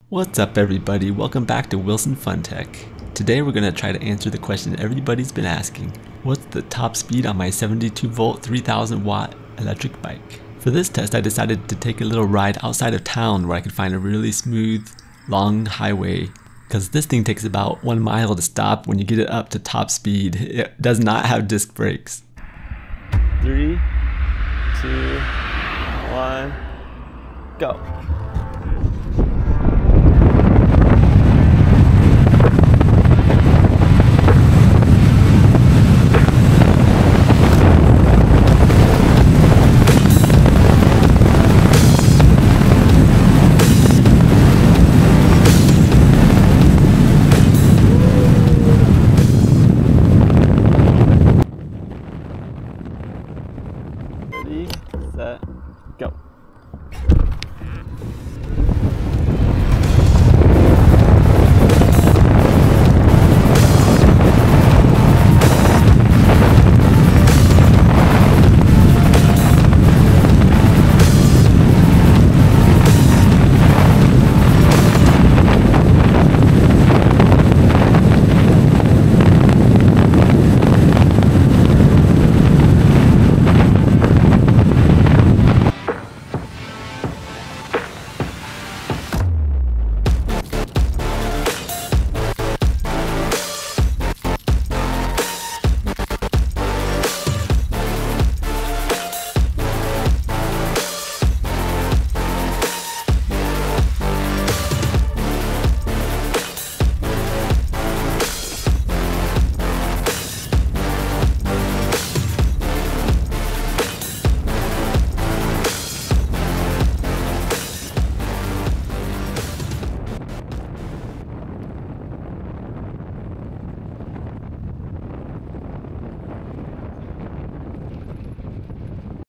What's up everybody, welcome back to Wilson Fun Tech. Today we're going to try to answer the question everybody's been asking. What's the top speed on my 72 volt 3000 watt electric bike? For this test I decided to take a little ride outside of town where I could find a really smooth, long highway. Because this thing takes about 1 mile to stop when you get it up to top speed. It does not have disc brakes. 3, 2, 1, go.